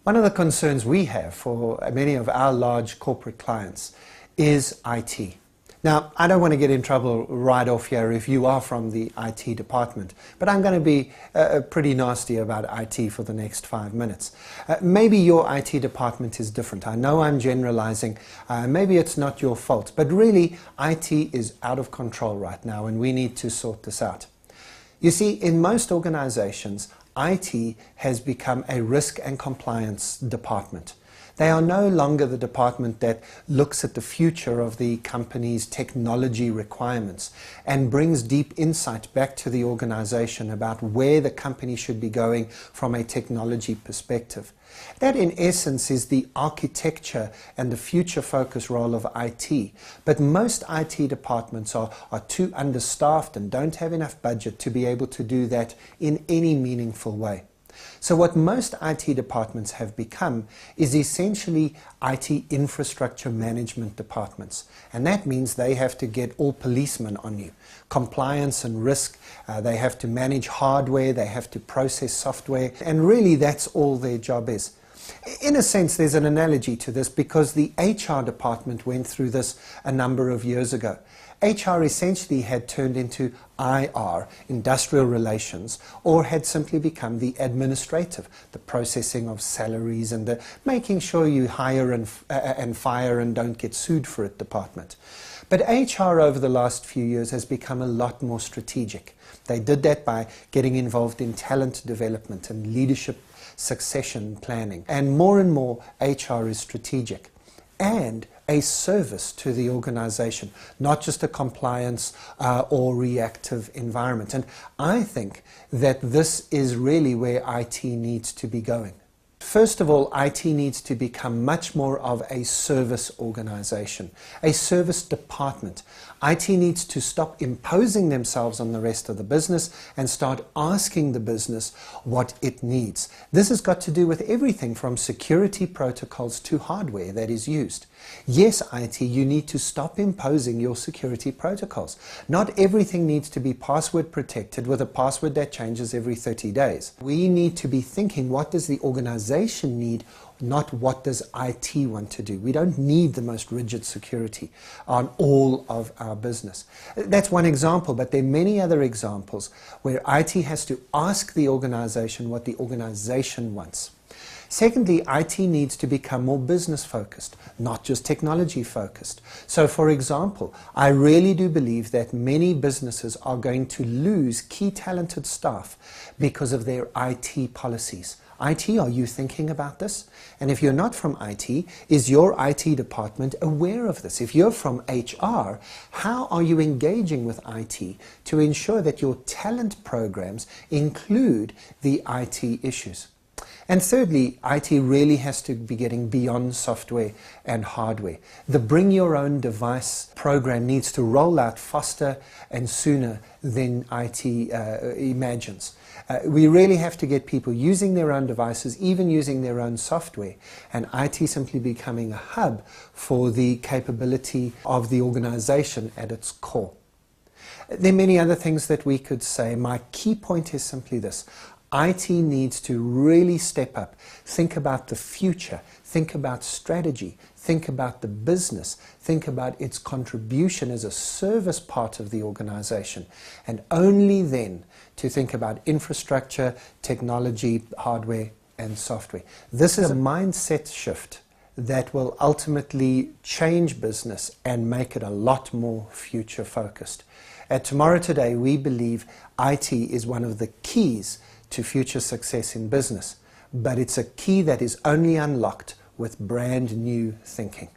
One of the concerns we have for many of our large corporate clients is IT. Now, I don't want to get in trouble right off here if you are from the IT department, but I'm going to be pretty nasty about IT for the next 5 minutes. Maybe your IT department is different. I know I'm generalizing. Maybe it's not your fault, but really IT is out of control right now and we need to sort this out. You see, in most organizations, IT has become a risk and compliance department. They are no longer the department that looks at the future of the company's technology requirements and brings deep insight back to the organization about where the company should be going from a technology perspective. That in essence is the architecture and the future focus role of IT. But most IT departments are too understaffed and don't have enough budget to be able to do that in any meaningful way. So what most IT departments have become is essentially IT infrastructure management departments. And that means they have to get all policemen on you. Compliance and risk, they have to manage hardware, they have to process software, and really that's all their job is. In a sense, there's an analogy to this because the HR department went through this a number of years ago. HR essentially had turned into IR, industrial relations, or had simply become the administrative, the processing of salaries and the making sure you hire and fire and don't get sued for it department. But HR over the last few years has become a lot more strategic. They did that by getting involved in talent development and leadership succession planning. And more HR is strategic and a service to the organization, not just a compliance or reactive environment. And I think that this is really where IT needs to be going. First of all, IT needs to become much more of a service organization, a service department. IT needs to stop imposing themselves on the rest of the business and start asking the business what it needs. This has got to do with everything from security protocols to hardware that is used. Yes, IT, you need to stop imposing your security protocols. Not everything needs to be password protected with a password that changes every 30 days. We need to be thinking, what does the organization need, not what does IT want to do. We don't need the most rigid security on all of our business. That's one example, but there are many other examples where IT has to ask the organization what the organization wants. Secondly, IT needs to become more business focused, not just technology focused. So for example, I really do believe that many businesses are going to lose key talented staff because of their IT policies. IT, are you thinking about this? And if you're not from IT, is your IT department aware of this? If you're from HR, how are you engaging with IT to ensure that your talent programs include the IT issues? And thirdly, IT really has to be getting beyond software and hardware. The Bring Your Own Device program needs to roll out faster and sooner than IT imagines. We really have to get people using their own devices, even using their own software, and IT simply becoming a hub for the capability of the organization at its core. There are many other things that we could say. My key point is simply this. IT needs to really step up, think about the future, think about strategy, think about the business, think about its contribution as a service part of the organization, and only then to think about infrastructure, technology, hardware, and software. This is a mindset shift that will ultimately change business and make it a lot more future focused. At Tomorrow Today, we believe IT is one of the keys to future success in business, but it's a key that is only unlocked with brand new thinking.